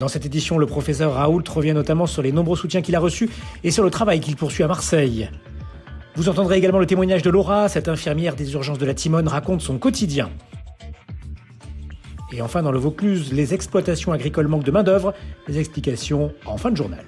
Dans cette édition, le professeur Raoult revient notamment sur les nombreux soutiens qu'il a reçus et sur le travail qu'il poursuit à Marseille. Vous entendrez également le témoignage de Laura, cette infirmière des urgences de la Timone raconte son quotidien. Et enfin, dans le Vaucluse, les exploitations agricoles manquent de main-d'œuvre. Les explications en fin de journal.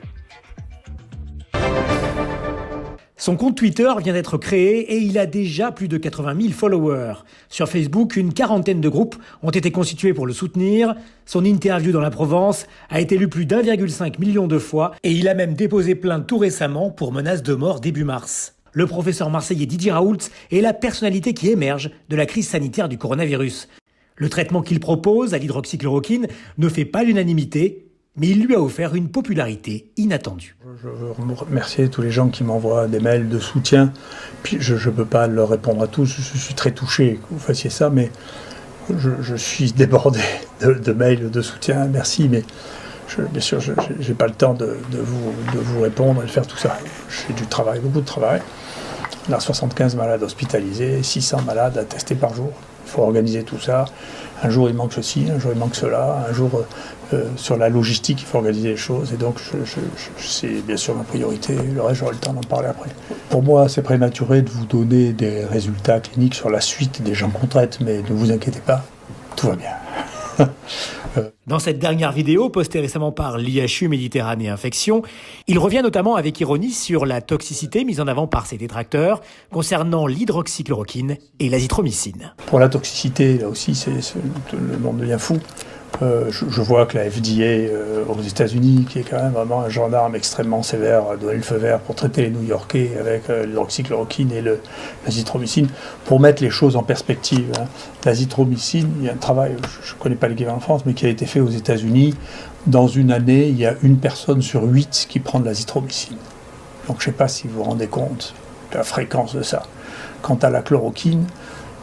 Son compte Twitter vient d'être créé et il a déjà plus de 80 000 followers. Sur Facebook, une quarantaine de groupes ont été constitués pour le soutenir. Son interview dans la Provence a été lue plus d'1,5 million de fois et il a même déposé plainte tout récemment pour menace de mort début mars. Le professeur marseillais Didier Raoult est la personnalité qui émerge de la crise sanitaire du coronavirus. Le traitement qu'il propose à l'hydroxychloroquine ne fait pas l'unanimité, mais il lui a offert une popularité inattendue. Je veux remercier tous les gens qui m'envoient des mails de soutien. Puis je ne peux pas leur répondre à tous, je suis très touché que vous fassiez ça, mais je suis débordé de mails de soutien. Merci, mais bien sûr, je n'ai pas le temps de vous répondre et de faire tout ça. J'ai du travail, beaucoup de travail. On a 75 malades hospitalisés, 600 malades à tester par jour. Il faut organiser tout ça. Un jour il manque ceci, un jour il manque cela, un jour sur la logistique il faut organiser les choses et donc c'est bien sûr ma priorité, le reste j'aurai le temps d'en parler après. Pour moi c'est prématuré de vous donner des résultats cliniques sur la suite des gens qu'on traite, mais ne vous inquiétez pas, tout va bien. Dans cette dernière vidéo, postée récemment par l'IHU Méditerranée Infection, il revient notamment avec ironie sur la toxicité mise en avant par ses détracteurs concernant l'hydroxychloroquine et l'azithromycine. Pour la toxicité, là aussi, le monde devient fou. Je vois que la FDA aux États-Unis, qui est quand même vraiment un gendarme extrêmement sévère, a donné le feu vert pour traiter les New-Yorkais avec l'hydroxychloroquine et l'azithromycine, pour mettre les choses en perspective. L'azithromycine, il y a un travail, je ne connais pas l'équivalent en France, mais qui a été fait aux États-Unis. Dans une année, il y a 1 personne sur 8 qui prend de l'azithromycine. Donc je ne sais pas si vous vous rendez compte de la fréquence de ça. Quant à la chloroquine,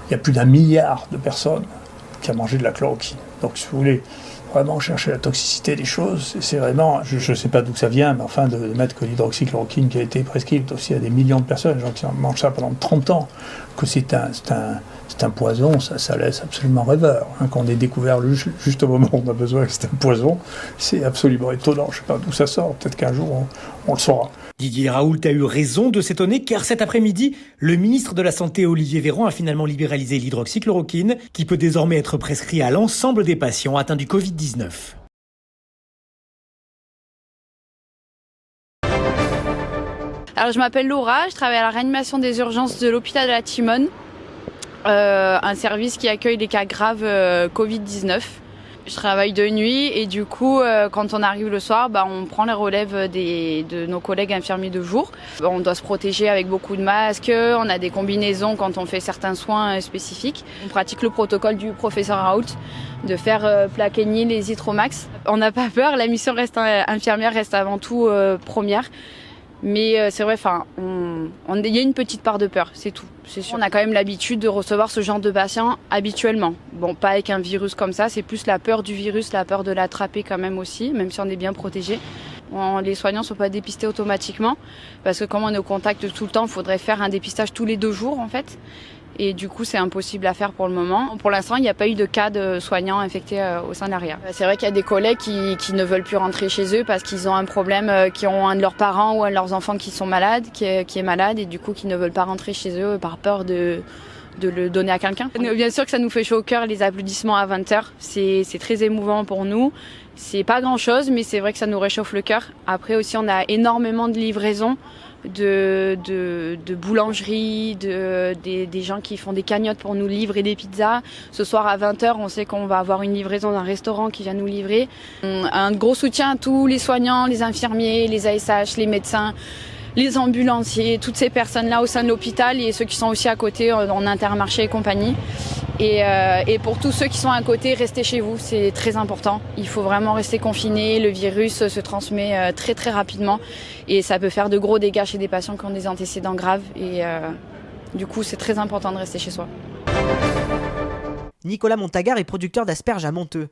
il y a plus d'1 milliard de personnes qui a mangé de la chloroquine. Donc si vous voulez vraiment chercher la toxicité des choses, c'est vraiment, je ne sais pas d'où ça vient, mais enfin de mettre que l'hydroxychloroquine qui a été prescrite aussi à des millions de personnes, des gens qui mangent ça pendant 30 ans, que c'est un poison, ça laisse absolument rêveur. Qu'on ait découvert juste au moment où on a besoin que c'est un poison, c'est absolument étonnant. Je ne sais pas d'où ça sort, peut-être qu'un jour on le saura. Didier Raoult a eu raison de s'étonner car cet après-midi, le ministre de la Santé Olivier Véran a finalement libéralisé l'hydroxychloroquine qui peut désormais être prescrit à l'ensemble des patients atteints du Covid-19. Alors je m'appelle Laura, je travaille à la réanimation des urgences de l'hôpital de la Timone, un service qui accueille des cas graves Covid-19. Je travaille de nuit et du coup, quand on arrive le soir, on prend les relèves de nos collègues infirmiers de jour. On doit se protéger avec beaucoup de masques, on a des combinaisons quand on fait certains soins spécifiques. On pratique le protocole du professeur Raoult de faire Plaquenil et Zitromax. On n'a pas peur, la mission infirmière reste avant tout première. Mais c'est vrai, il y a une petite part de peur, c'est tout. C'est sûr. On a quand même l'habitude de recevoir ce genre de patients habituellement. Bon, pas avec un virus comme ça, c'est plus la peur du virus, la peur de l'attraper quand même aussi, même si on est bien protégé. Les soignants ne sont pas dépistés automatiquement, parce que comme on est au contact tout le temps, il faudrait faire un dépistage tous les 2 jours en fait. Et du coup, c'est impossible à faire pour le moment. Pour l'instant, il n'y a pas eu de cas de soignants infectés au sein de l'ARIA. C'est vrai qu'il y a des collègues qui ne veulent plus rentrer chez eux parce qu'ils ont un problème, qui ont un de leurs parents ou un de leurs enfants qui sont malades, qui est malade et du coup qui ne veulent pas rentrer chez eux par peur de le donner à quelqu'un. Bien sûr que ça nous fait chaud au cœur, les applaudissements à 20h. C'est très émouvant pour nous. C'est pas grand-chose, mais c'est vrai que ça nous réchauffe le cœur. Après aussi, on a énormément de livraisons de boulangeries, des gens qui font des cagnottes pour nous livrer des pizzas. Ce soir à 20h, on sait qu'on va avoir une livraison d'un restaurant qui vient nous livrer. Un gros soutien à tous les soignants, les infirmiers, les ASH, les médecins, les ambulanciers, toutes ces personnes-là au sein de l'hôpital et ceux qui sont aussi à côté en Intermarché et compagnie. Et pour tous ceux qui sont à côté, restez chez vous, c'est très important. Il faut vraiment rester confiné, le virus se transmet très très rapidement et ça peut faire de gros dégâts chez des patients qui ont des antécédents graves et du coup c'est très important de rester chez soi. Nicolas Montagard est producteur d'asperges à Monteux.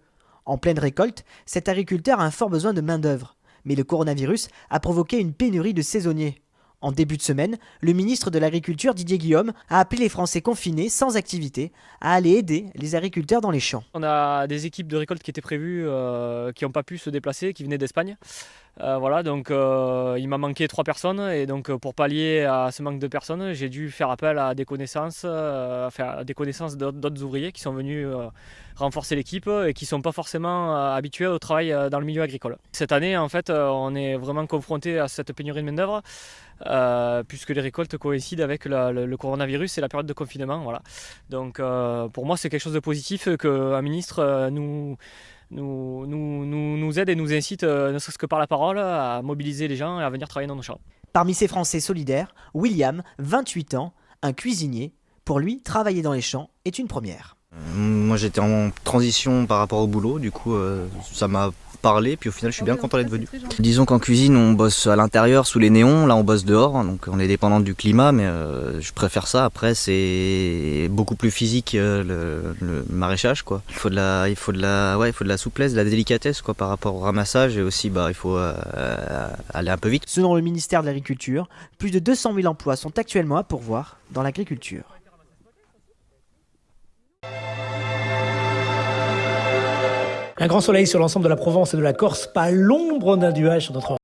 En pleine récolte, cet agriculteur a un fort besoin de main-d'œuvre. Mais le coronavirus a provoqué une pénurie de saisonniers. En début de semaine, le ministre de l'Agriculture Didier Guillaume a appelé les Français confinés sans activité à aller aider les agriculteurs dans les champs. On a des équipes de récolte qui étaient prévues, qui n'ont pas pu se déplacer, qui venaient d'Espagne. Voilà, donc il m'a manqué 3 personnes et donc pour pallier à ce manque de personnes, j'ai dû faire appel à des connaissances, d'autres ouvriers qui sont venus renforcer l'équipe et qui ne sont pas forcément habitués au travail dans le milieu agricole. Cette année, en fait, on est vraiment confronté à cette pénurie de main-d'œuvre. Puisque les récoltes coïncident avec le coronavirus et la période de confinement. Voilà. Donc pour moi c'est quelque chose de positif qu'un ministre nous aide et nous incite, ne serait-ce que par la parole, à mobiliser les gens et à venir travailler dans nos champs. Parmi ces Français solidaires, William, 28 ans, un cuisinier. Pour lui, travailler dans les champs est une première. Moi j'étais en transition par rapport au boulot, du coup ça m'a parlé, puis au final je suis bien content d'être venu. Disons qu'en cuisine on bosse à l'intérieur sous les néons, là on bosse dehors, donc on est dépendant du climat, mais je préfère ça. Après c'est beaucoup plus physique le maraîchage quoi. Il faut de la souplesse, de la délicatesse quoi par rapport au ramassage, et aussi il faut aller un peu vite. Selon le ministère de l'Agriculture, plus de 200 000 emplois sont actuellement à pourvoir dans l'agriculture. Un grand soleil sur l'ensemble de la Provence et de la Corse, pas l'ombre d'un nuage sur notre